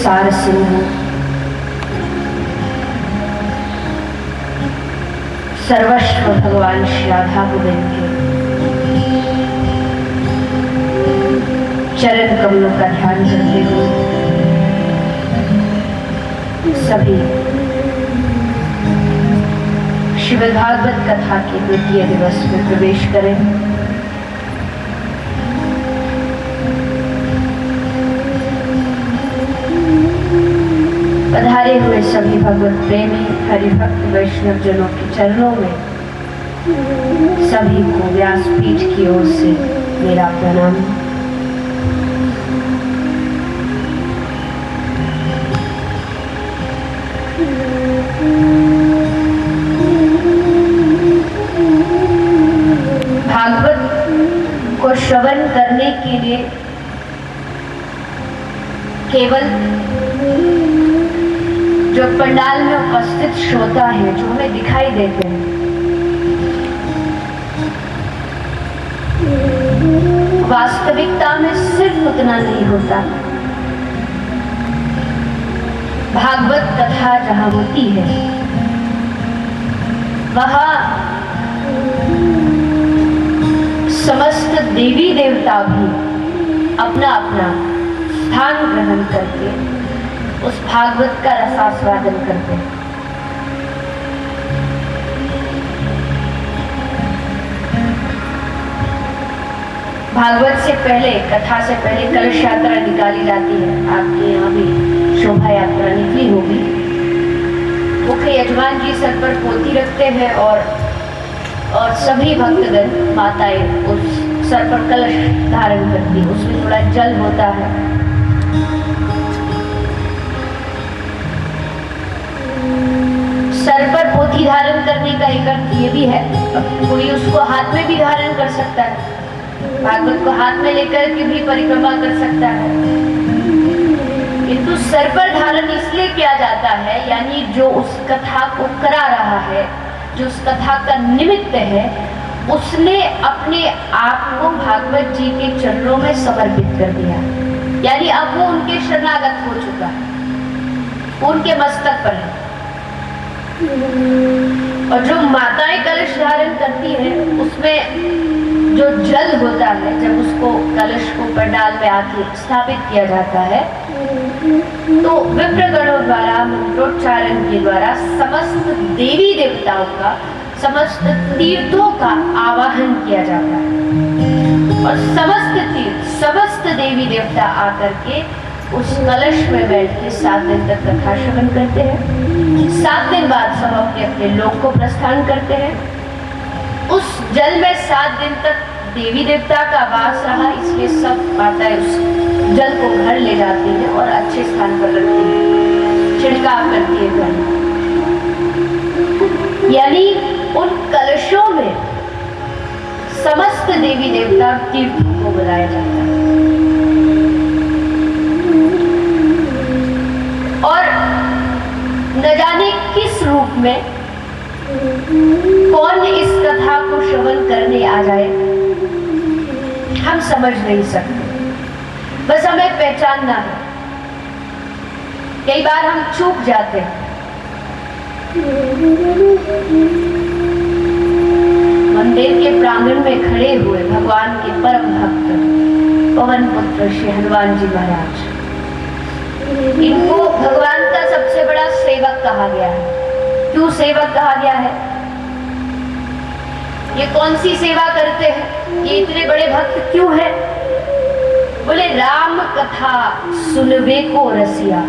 सार सिंधु सर्वस्व भगवान श्री राधा गोविंद के चरण कमलों का ध्यान करते हुए सभी श्रीमद् भागवत कथा के द्वितीय दिवस में प्रवेश करें। पधारे हुए सभी भगवत प्रेमी हरिभक्त वैष्णव जनों के चरणों में सभी को व्यासपीठ की ओर से मेरा प्रणाम। भागवत को श्रवण करने के लिए केवल जो पंडाल में उपस्थित श्रोता है, जो हमें दिखाई देते हैं, वास्तविकता में सिर्फ उतना नहीं होता। भागवत कथा जहां होती है वहां समस्त देवी देवता भी अपना अपना स्थान ग्रहण करके उस भागवत का रसास्वादन करते हैं। भागवत से पहले, कथा से पहले कलश यात्रा निकाली जाती है। आपके यहाँ भी शोभा यात्रा निकली होगी। मुख्य यजमान जी सर पर पोथी रखते हैं और सभी भक्तगण माताएं उस सर पर कलश धारण करती है। उसमें थोड़ा जल होता है। सर पर पोथी धारण करने का एक अर्थ ये भी है, कोई उसको हाथ में भी धारण कर सकता है, भागवत को हाथ में लेकर के भी परिक्रमा कर सकता है, किंतु सर पर धारण इसलिए किया जाता है, यानी जो उस कथा को करा रहा है, जो उस कथा का निमित्त है, उसने अपने आप को भागवत जी के चरणों में समर्पित कर दिया, यानी अब वो उनके शरणागत हो चुका है, उनके मस्तक पर है। और जो माताएं कलश धारण करती हैं, उसमें जो जल होता है, जब उसको कलश को पंडाल में आके स्थापित किया जाता है, तो विप्रगणों द्वारा मंत्रोच्चारण के द्वारा समस्त देवी देवताओं का, समस्त तीर्थों का आवाहन किया जाता है और समस्त तीर्थ, समस्त देवी देवता आकर के उस कलश में बैठ के 7 दिन तक कथा श्रवण करते हैं। 7 दिन बाद सब अपने अपने लोक को प्रस्थान करते हैं। उस जल में 7 दिन तक देवी देवता का वास रहा, इसलिए सब माताएं उस जल को घर ले जाती हैं और अच्छे स्थान पर रखती हैं, छिड़काव करती है घर। यानी उन कलशों में समस्त देवी देवता तीर्थों को बुलाया जाता है। और न जाने किस रूप में कौन इस कथा को श्रवण करने आ जाए, हम समझ नहीं सकते, बस हमें पहचानना है। कई बार हम चूक जाते हैं। मंदिर के प्रांगण में खड़े हुए भगवान के परम भक्त पवन पुत्र श्री हनुमान जी महाराज, इनको भगवान का सबसे बड़ा सेवक कहा गया है। क्यों सेवक कहा गया है? ये कौन सी सेवा करते हैं? ये इतने बड़े भक्त क्यों हैं? बोले राम कथा सुनबे को रसिया,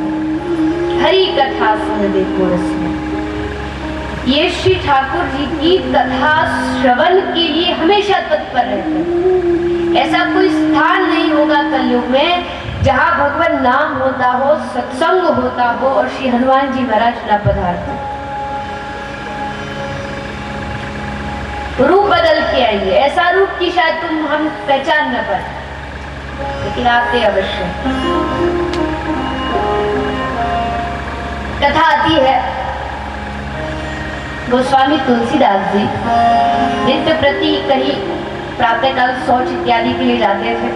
हरि कथा सुनबे को रसिया। ये श्री ठाकुर जी की कथा श्रवण के लिए हमेशा तत्पर रहते हैं। ऐसा कोई स्थान नहीं होगा कलयुग में जहां भगवान नाम होता हो, सत्संग होता हो और श्री हनुमान जी महाराज न पधारते। रूप बदल के आएंगे, ऐसा रूप की शायद हम पहचान न पाए, लेकिन आते अवश्य। कथा आती है, गोस्वामी तुलसीदास जी नित्य प्रति कहीं प्रातःकाल शौच इत्यादि के लिए जाते थे,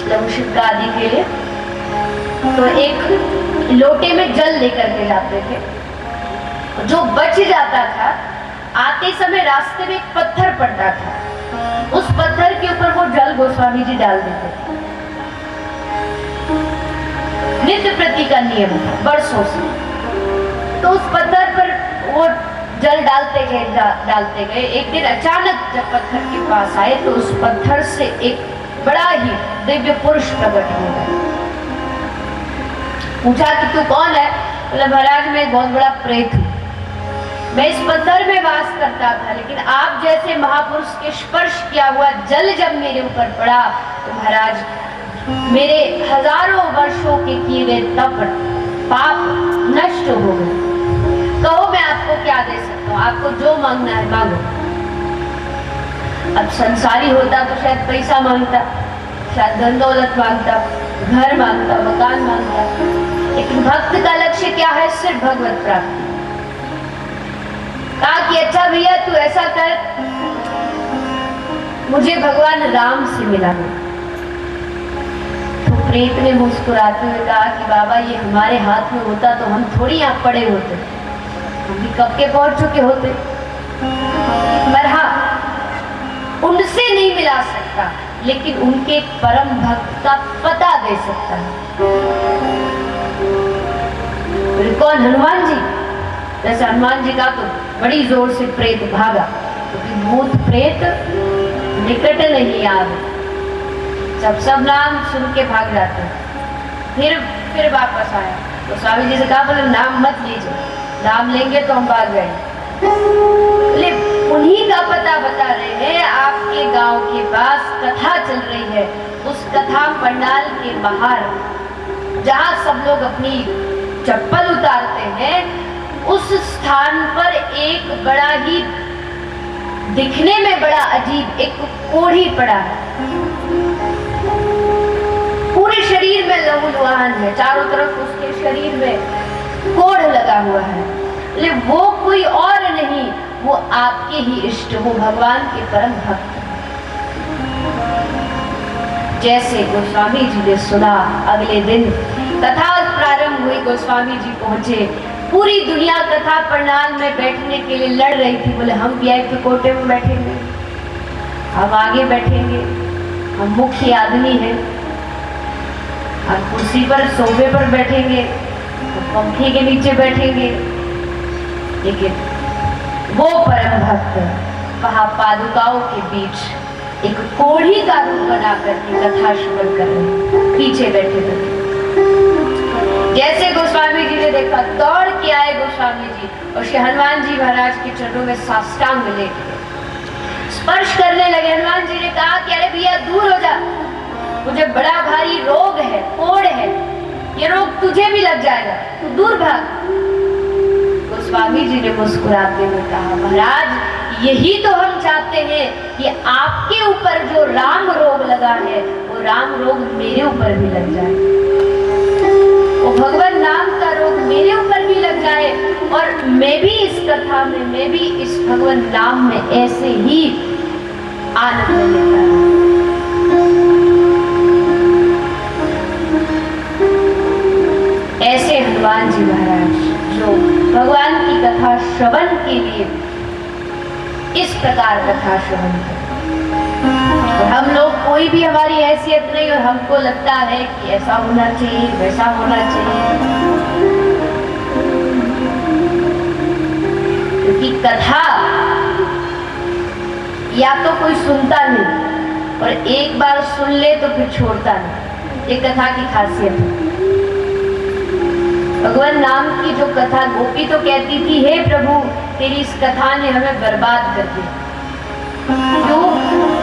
लघु शिक्षा आदि के लिए। तो एक लोटे में जल लेकर के जाते थे। जो बच जाता था, आते समय रास्ते में एक पत्थर पड़ता था, उस पत्थर के ऊपर वो जल गोस्वामी जी डाल देते थे। नित्य प्रति का नियम था बरसों से। तो उस पत्थर पर वो जल डालते गए। एक दिन अचानक जब पत्थर के पास आए तो उस पत्थर से एक बड़ा ही दिव्य पुरुष प्रकट हो गया। पूछा कि तू कौन है? बोला महाराज मैं एक बहुत बड़ा प्रेत हूँ, मैं इस पत्थर में वास करता था, लेकिन आप जैसे महापुरुष के स्पर्श किया हुआ जल जब मेरे ऊपर पड़ा तो महाराज मेरे हजारों वर्षों के किए गए तप पाप नष्ट हो गए। कहो मैं आपको क्या दे सकता हूँ, आपको जो मांगना है मांगो। अब संसारी होता तो शायद पैसा मांगता, शायद धन दौलत मांगता, घर मांगता, मकान मांगता, लेकिन भक्त का लक्ष्य क्या है? सिर्फ भगवत प्राप्ति। कहा कि अच्छा भैया तू ऐसा कर, मुझे भगवान राम से मिला है। तो प्रेत ने मुस्कुराते हुए कहा कि बाबा ये हमारे हाथ में होता तो हम थोड़ी यहाँ पड़े होते, हम भी कब के पहुंच चुके होते। पर हाँ, उनसे नहीं मिला सकता, लेकिन उनके परम भक्त का पता दे सकता है। कौन? हनुमान जी। जैसे हनुमान जी का तो बड़ी जोर से प्रेत भागा, क्योंकि भूत प्रेत निकट नहीं आवे, सब नाम सुन के भाग जाते हैं। फिर वापस आया तो स्वामी जी से कहा बोले नाम मत लीजिए, नाम लेंगे तो हम भाग गए। उन्हीं का पता बता रहे हैं। आपके गांव के पास कथा चल रही है, उस कथा पंडाल के बाहर जहां सब लोग अपनी चप्पल उतारते हैं, उस स्थान पर एक बड़ा ही दिखने में बड़ा अजीब एक कोढ़ी पड़ा है। पूरे शरीर में लहूलुहान है, चारों तरफ उसके शरीर में कोढ़ लगा हुआ है। लेकिन वो कोई और नहीं, वो आपके ही इष्ट, वो भगवान के परम भक्त। जैसे गोस्वामी जी ने सुना, अगले दिन कथा प्रारंभ हुई, गोस्वामी जी पहुंचे। पूरी दुनिया कथा पंडाल में बैठने के लिए लड़ रही थी। बोले हम वीआईपी कोटे में बैठेंगे, हम आगे बैठेंगे, हम मुख्य आदमी हैं, हम कुर्सी पर सोफे पर बैठेंगे, हम पंखे के नीचे बैठेंगे। लेकिन वो परम भक्त वहां पादुकाओं के बीच एक कोढ़ी का रूप बनाकर के कथा श्रवण कर रहे, पीछे बैठे थे। जैसे गोस्वामी जी ने देखा, दौड़ के आए गोस्वामी जी और श्री हनुमान जी महाराज के चरणों में साष्टांग लेट गए, स्पर्श करने लगे। हनुमान जी ने कहा कि अरे भैया दूर हो जा, मुझे बड़ा भारी रोग है, कोढ़ है, ये रोग तुझे भी लग जाएगा, तू दूर भाग। गोस्वामी जी ने मुस्कुराते हुए कहा महाराज यही तो हम चाहते हैं कि आपके ऊपर जो राम रोग लगा है वो राम रोग मेरे ऊपर भी लग जाए, वो भगवान नाम का रोग मेरे ऊपर भी लग जाए, और मैं भी इस कथा में, मैं भी इस भगवान नाम में ऐसे ही आनंद लेता हूं। ऐसे हनुमान जी महाराज जो भगवान की कथा श्रवण के लिए इस प्रकार कथा श्रवण करें। हम लोग कोई भी हमारी हैसियत नहीं, और हमको लगता है कि ऐसा होना चाहिए, वैसा होना चाहिए, क्योंकि कथा या तो कोई सुनता नहीं, और एक बार सुन ले तो फिर छोड़ता नहीं। ये कथा की खासियत है। भगवान नाम की जो कथा, गोपी तो कहती थी हे प्रभु तेरी इस कथा ने हमें बर्बाद कर दिया। क्यों?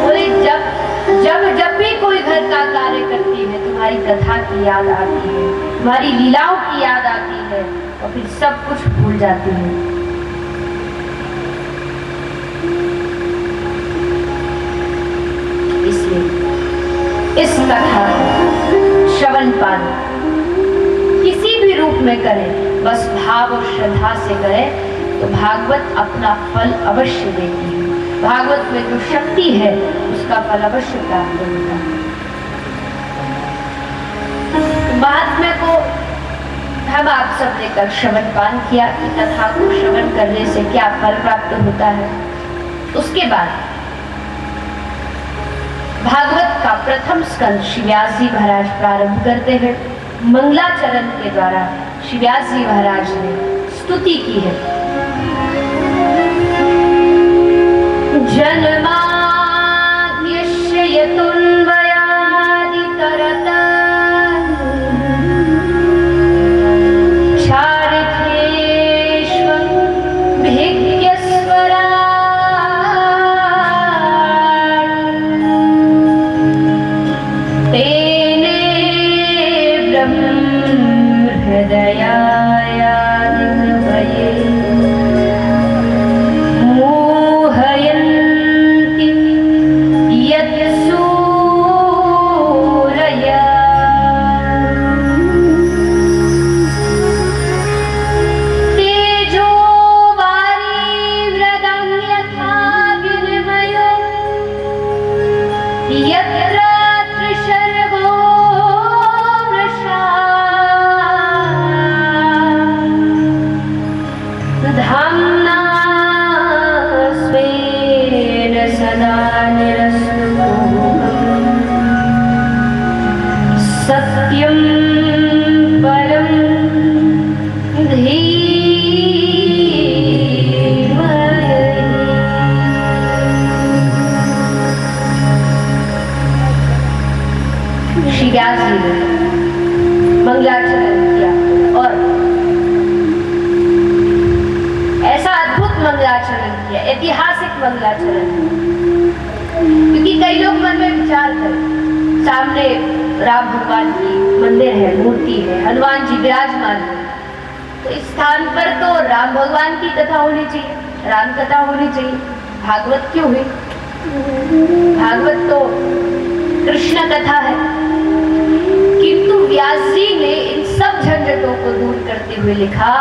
बोले जब भी कोई घर का कार्य करती है तुम्हारी कथा की याद आती है, तुम्हारी लीलाओं की याद आती है, और फिर सब कुछ भूल जाती है। इसलिए इस कथा श्रवण पान किसी भी रूप में करें, बस भाव और श्रद्धा से करें तो भागवत अपना फल अवश्य देती है। भागवत में जो शक्ति है उसका फल अवश्य प्राप्त होता है। महात्मा को हम आप सब ने कल श्रवण पान किया कि कथा को श्रवण करने से क्या फल प्राप्त होता है। उसके बाद भागवत का प्रथम स्कंद श्री व्यास जी महाराज प्रारंभ करते हैं। मंगलाचरण के द्वारा श्री व्यास जी महाराज ने स्तुति की है। जन्माद्यस्य यतुन्वयादितरतः मंगलाचरण किया और ऐसा अद्भुत मंगलाचरण किया, ऐतिहासिक मंगलाचरण। क्योंकि कई लोग मन में विचार करें, सामने राम भगवान की मंदिर है, मूर्ति है, हनुमान जी विराजमान है, तो इस स्थान पर तो राम भगवान की कथा होनी चाहिए, राम कथा होनी चाहिए। भागवत क्यों हुई? भागवत तो कृष्ण कथा है। किंतु व्यास जी ने इन सब झंझटों को दूर करते हुए लिखा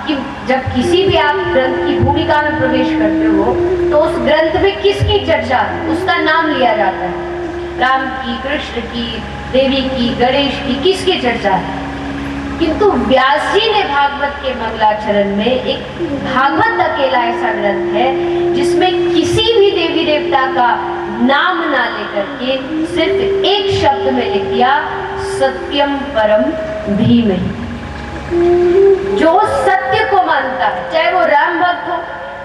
कि जब किसी भी आप ग्रंथ की भूमिका में प्रवेश करते हो तो उस ग्रंथ में किसकी चर्चा, उसका नाम लिया जाता है। राम की, कृष्ण की, देवी की, गणेश की, किसकी चर्चा है। किंतु व्यास जी ने भागवत के मंगलाचरण में एक भागवत अकेला ऐसा ग्रंथ है जिसमें किसी भी देवी देवता का नाम ना लेकर के सिर्फ एक शब्द में लिख दिया, सत्यम परम धीमहि। जो सत्य को मानता है, चाहे वो राम भक्त हो,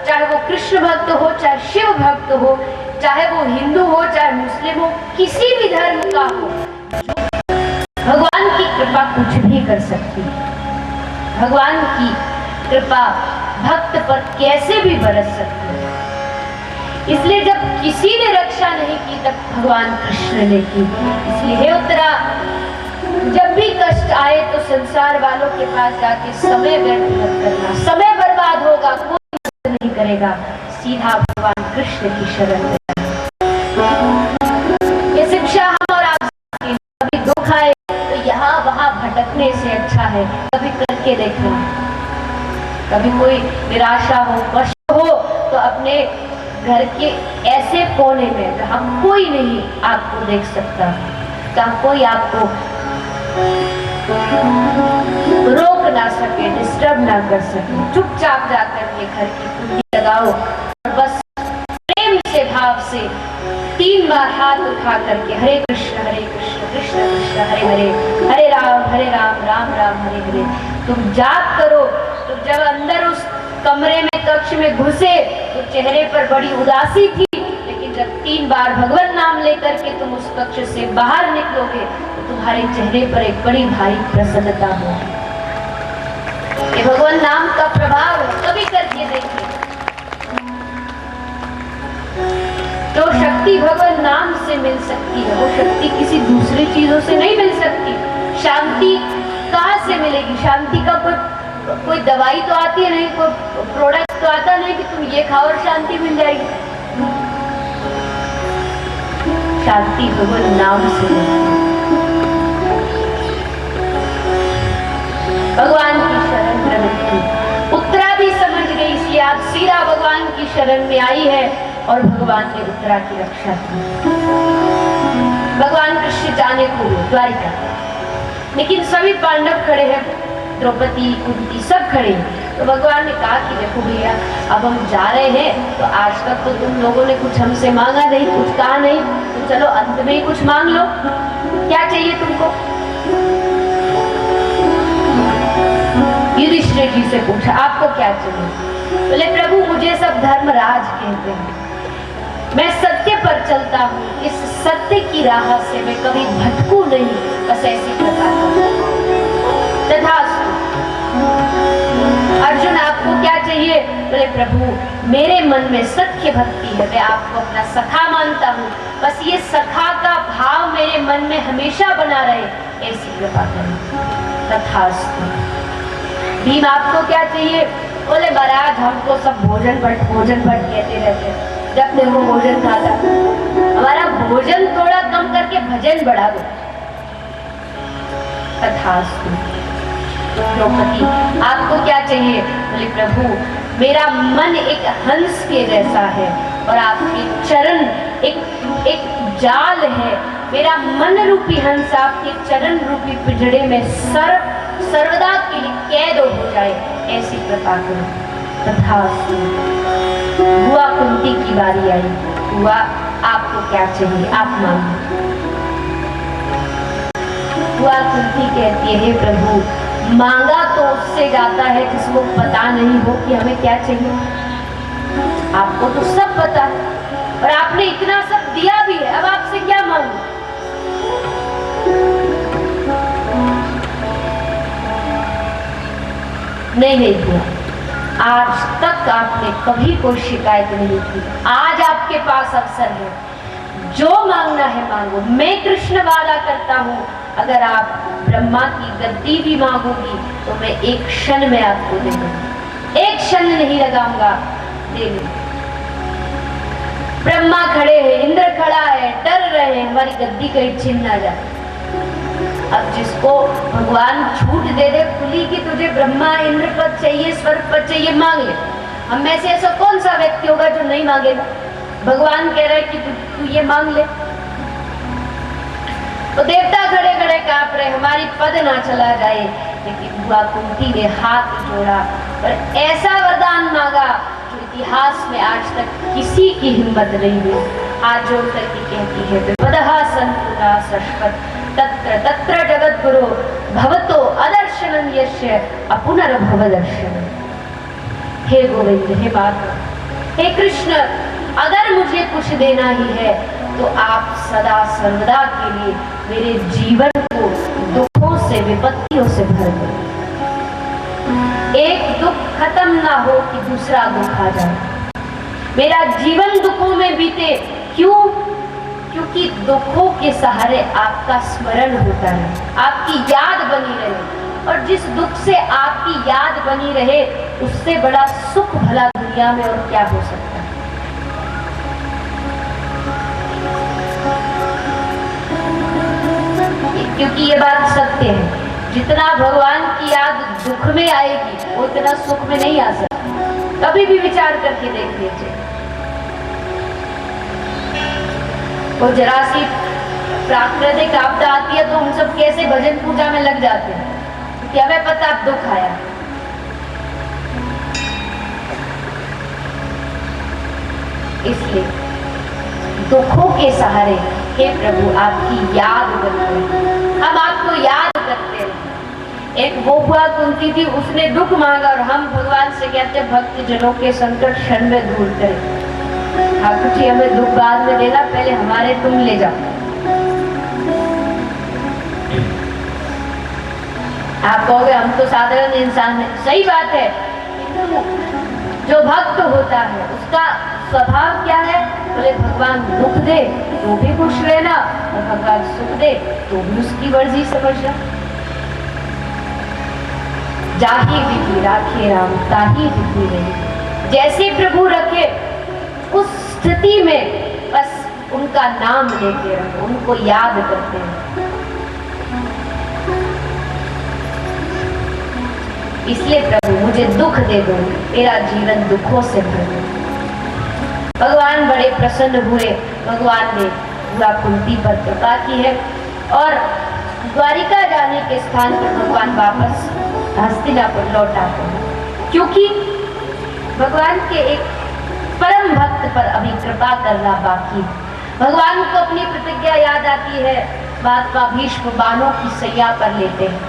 चाहे वो कृष्ण भक्त हो, चाहे शिव भक्त हो, चाहे वो हिंदू हो, चाहे मुस्लिम हो, किसी भी धर्म का हो, भगवान की कृपा कुछ भी कर सकती है। भगवान की कृपा भक्त पर कैसे भी बरस सकती है। इसलिए जब किसी ने रक्षा नहीं की तब भगवान कृष्ण ने की। इसलिए हे उत्तरा, जब भी कष्ट आए तो संसार वालों के पास जाके समय व्यर्थ मत करना, समय बर्बाद होगा, कोई मदद नहीं करेगा, सीधा भगवान कृष्ण की शरण में। ये शिक्षा हम और आप, कभी दुख आए तो यहाँ वहां भटकने से अच्छा है कभी करके देखना। कभी कोई निराशा हो, कष्ट हो तो अपने घर के ऐसे कोने में जहाँ कोई नहीं आपको देख सकता, जहाँ कोई आपको रोक ना सके, डिस्टर्ब ना कर सके, चुपचाप जाकर के घर की कुंडी लगाओ और बस प्रेम से, भाव से 3 बार हाथ उठा करके हरे कृष्ण कृष्ण कृष्ण हरे हरे, हरे राम राम राम हरे हरे तुम जाप करो। तो जब अंदर उस कमरे में, कक्ष में घुसे तो चेहरे पर बड़ी उदासी थी, लेकिन जब 3 बार भगवान नाम लेकर के तुम उस कक्ष से बाहर निकलोगे तो तुम्हारे चेहरे पर एक बड़ी भारी प्रसन्नता होगी। ये भगवान नाम का प्रभाव है, कभी करके देखिए। जो शक्ति भगवान नाम से मिल सकती है वो शक्ति किसी दूसरी चीजों से नहीं मिल सकती। शांति कहाँ से मिलेगी? शांति का कोई दवाई तो आती है नहीं, कोई प्रोडक्ट तो आता नहीं कि तुम ये खाओ और शांति मिल जाएगी। शांति भगवान नाम से मिलती है। भगवान की शरण ग्रहण की उत्तरा भी समझ गई, इसलिए आज सीधा भगवान की शरण में आई है और भगवान ने उत्तरा की रक्षा की। भगवान कृष्ण जाने को द्वारिका, लेकिन सभी पांडव खड़े हैं द्रौपदी, कुंती सब खड़े हैं। तो भगवान ने कहा कि देखो भैया, अब हम जा रहे हैं तो आज तक तो तुम लोगों ने कुछ हमसे मांगा नहीं, कुछ कहा नहीं, तो चलो अंत में ही कुछ मांग लो, क्या चाहिए तुमको? युधिष्ठिर जी से पूछा, आपको क्या चाहिए? बोले प्रभु, मुझे सब धर्मराज कहते हैं, मैं सत्य पर चलता हूँ, इस सत्य की राह से मैं कभी भटकू नहीं, बस ऐसी प्रकार तथास्तु। अर्जुन, आपको क्या चाहिए? बोले प्रभु, मेरे मन में सत्य भक्ति है, मैं आपको अपना सखा मानता हूँ, बस ये सखा का भाव मेरे मन में हमेशा बना रहे, ऐसी कृपा करें। तथास्तु। भीम, आपको क्या चाहिए? बोले महाराज, हमको सब भोजन भट कहते रहते हैं, जब देखो भोजन खाता, हमारा भोजन थोड़ा कम करके भजन बढ़ा दो। तथास्तु। द्रौपदी, आपको क्या चाहिए? बोले प्रभु, मेरा मन एक हंस के जैसा है और आपके चरण एक जाल है, मेरा मन रूपी हंस आपके चरण रूपी पिंजड़े में सर्वदा के लिए कैद हो जाए, ऐसी कृपा करो। तथास्तु। बुआ कुंती की बारी आई। बुआ, आपको क्या चाहिए? आप मांगो। बुआ कुंती कहती है, प्रभु, मांगा तो उससे जाता है जिसको पता नहीं हो कि हमें क्या चाहिए। आपको तो सब पता है और आपने इतना सब दिया भी है, अब आपसे क्या मांगू? नहीं बुआ, आज तक आपने कभी कोई शिकायत नहीं की, आज आपके पास अवसर है, जो मांगना है मांगो। मैं कृष्ण वादा करता हूँ, अगर आप ब्रह्मा की गद्दी भी मांगोगी तो मैं एक क्षण में आपको दे दूंगा, एक क्षण नहीं लगाऊंगा, दे दूंगा। ब्रह्मा खड़े हैं, इंद्र खड़ा है, डर रहे हैं हमारी गद्दी कहीं छिन ना जाए। अब जिसको भगवान छूट दे दे खुली कि तुझे ब्रह्मा इंद्र पद चाहिए, स्वर्ग पद चाहिए, मांग ले। हम में से ऐसा कौन सा व्यक्ति होगा जो नहीं मांगेगा? भगवान कह रहे कि तू ये मांग ले। तो देवता खड़े खड़े कांप रहे, हमारी पद ना चला जाए। लेकिन बुआ कुंती ने हाथ जोड़ा और ऐसा वरदान मांगा जो इतिहास में आज तक किसी की हिम्मत नहीं हुई। हाथ जोड़ करके कहती है, विपदहा संतुना शश्वत तत्र तत्र जगद्गुरु भवतो अदर्शनं यस्य अपुनर्भव दर्शनम्। हे गोविंद, हे माता, हे कृष्ण, अगर मुझे कुछ देना ही है तो आप सदा सर्वदा के लिए मेरे जीवन को दुखों से, विपत्तियों से भर दो। एक दुख खत्म ना हो कि दूसरा दुख आ जाए। मेरा जीवन दुखों में बीते, क्यों? क्योंकि दुखों के सहारे आपका स्मरण होता है, आपकी याद बनी रहे, और जिस दुख से आपकी याद बनी रहे उससे बड़ा सुख भला दुनिया में और क्या हो सकता है। क्योंकि ये बात सत्य है, जितना भगवान की याद दुख में आएगी उतना सुख में नहीं आ सकता। कभी भी विचार करके देख लीजिए, वो जरा सी प्राकृतिक आपदा आती है तो हम सब कैसे भजन पूजा में लग जाते हैं, क्योंकि हमें पता अब दुख आया। इसलिए दुखों के सहारे हे प्रभु आपकी याद करते हैं, हम आपको याद करते हैं। एक वो हुआ कुंती थी, उसने दुख मांगा और हम भगवान से कहते भक्त जनों के संकट क्षण में दूर करें। ठाकुर जी हमें दुख बाद में देना, पहले हमारे तुम ले जाओ। आप कहोगे हम तो साधारण इंसान हैं, सही बात है। जो भक्त होता है उसका स्वभाव क्या है? बोले भगवान दुख दे तो भी खुश रहना और भगवान सुख दे तो भी उसकी मर्जी समझना। जाही विधि राखे राम ताही विधि नहीं, जैसे प्रभु रखे उस स्थिति में बस उनका नाम लेते रहो, उनको याद करते रहो। इसलिए प्रभु मुझे दुख दे दो, मेरा जीवन दुखों से भर दो। भगवान बड़े प्रसन्न हुए, भगवान ने बुआ कुंती पर कृपा की है और द्वारिका जाने के स्थान पर भगवान वापस हस्तिनापुर लौट आते हैं, क्योंकि भगवान के एक परम भक्त पर अभी कृपा करना बाकी है। भगवान को अपनी प्रतिज्ञा याद आती है, महात्मा भीष्म बाणों की सैया पर लेते हैं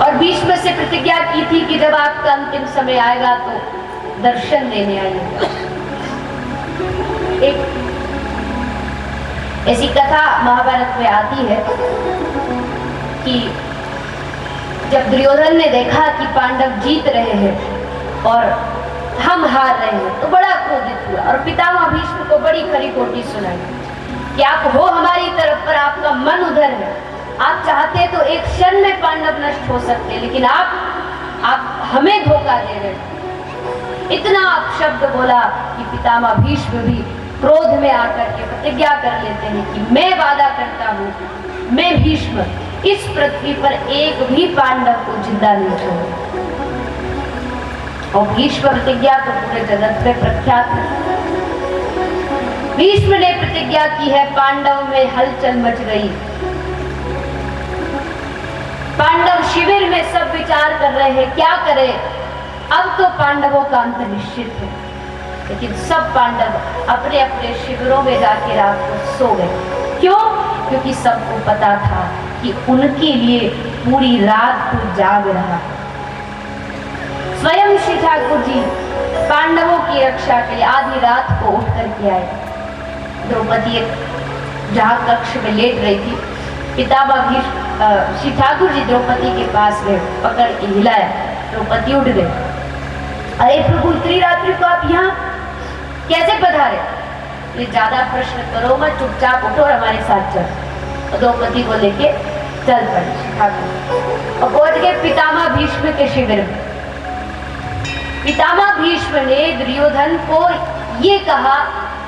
और भीष्म से प्रतिज्ञा की थी कि जब आपका अंतिम समय आएगा तो दर्शन देने आइएगा। एक ऐसी कथा महाभारत में आती है कि जब दुर्योधन ने देखा कि पांडव जीत रहे हैं और हम हार रहे हैं तो बड़ा क्रोधित हुआ और पितामह भीष्म को बड़ी खरी खोटी सुनाई कि आप हो हमारी तरफ पर आपका मन उधर है, आप चाहते तो एक क्षण में पांडव नष्ट हो सकते, लेकिन आप हमें धोखा दे रहे हैं। इतना शब्द बोला कि पितामह भीष्म भी क्रोध में आकर के प्रतिज्ञा कर लेते हैं कि मैं वादा करता हूँ, मैं भीष्म इस पृथ्वी पर एक भी पांडव को जिंदा नहीं छोड़ूंगा। और भीष्म प्रतिज्ञा तो पूरे जगत में प्रख्यात है। भीष्म ने प्रतिज्ञा की है, पांडव में हलचल मच गई। पांडव शिविर में सब विचार कर रहे हैं क्या करें, अब तो पांडवों का अंत निश्चित है। लेकिन सब पांडव अपने अपने शिविरों में जाके रात को सो गए। क्यों? क्योंकि सबको पता था कि उनके लिए पूरी रात को जाग रहा है। स्वयं श्री ठाकुर जी पांडवों की रक्षा के लिए आधी रात को उठ करके आए। द्रौपदी जहाँ कक्ष में लेट रही थी, पितामह भीष्म श्री ठाकुर जी द्रौपदी के पास गए, पकड़ के हिलाया, द्रौपदी उठ गई। अरे प्रभु, इतनी रात्रि को आप यहाँ कैसे पधारे? ये ज्यादा प्रश्न करो मत, चुपचाप उठो और हमारे साथ चल। द्रौपदी को लेके चल पड़े श्री ठाकुर और पहुंच गए पितामह भीष्म के शिविर में। पितामह भीष्म ने दुर्योधन को ये कहा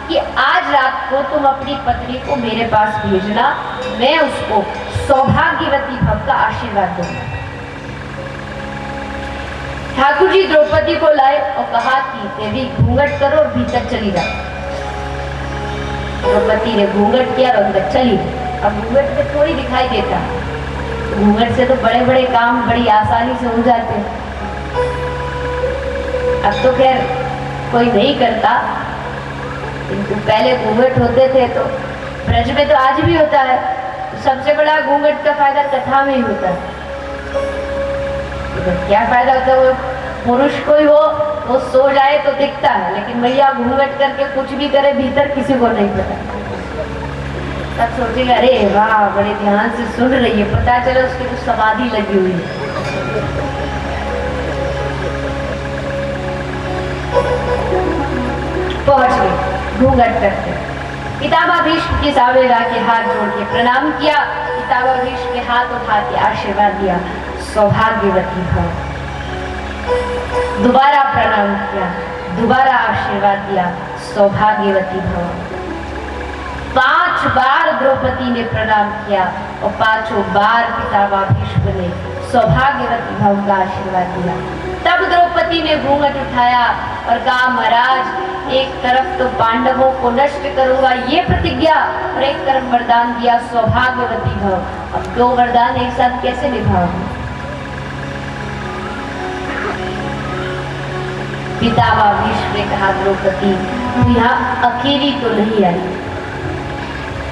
कि आज रात को तुम अपनी पत्नी को मेरे पास भेजना, मैं उसको सौभाग्यवती भव का आशीर्वाद दूंगा। ठाकुर जी द्रौपदी को लाए और कहा कि देवी घूंघट करो और भीतर चली जाओ। द्रौपदी ने घूंघट किया और अंदर चली। अब घूंघट में थोड़ी दिखाई देता, घूंघट से तो बड़े बड़े काम बड़ी आसानी से हो जाते हैं। अब तो खैर कोई नहीं करता, किंतु पहले घूंघट होते थे तो ब्रज में तो आज भी होता है। तो सबसे बड़ा घूंघट का फायदा कथा में ही होता है। तो क्या फायदा होता है? वो पुरुष कोई हो वो सो जाए तो दिखता है, लेकिन भैया घूंघट करके कुछ भी करे भीतर किसी को नहीं पता। तब सोचेगा अरे वाह बड़े ध्यान से सुन रही है, पता चला उसकी तो समाधि लगी हुई है। पहुंच गए घूंघट करके। पितामह भीष्म के सामने जाके हाथ जोड़ के प्रणाम किया। पितामह भीष्म के हाथ उठा के आशीर्वाद दिया, सौभाग्यवती भव। दोबारा प्रणाम किया, दोबारा आशीर्वाद दिया, सौभाग्यवती भव। 5 बार द्रौपदी ने प्रणाम किया और 5 बार पितामह भीष्म ने सौभाग्यवती भव का आशीर्वाद दिया। तब द्रौपदी ने घूंघट उठाया और कहा, महाराज एक तरफ तो पांडवों को नष्ट करूंगा ये प्रतिज्ञा और एक तरफ वरदान दिया सौभाग्यवती भव। अब 2 वरदान एक साथ कैसे निभाओगे? पितामह भीष्म ने कहा, द्रौपदी तू यहाँ अकेली तो नहीं आई,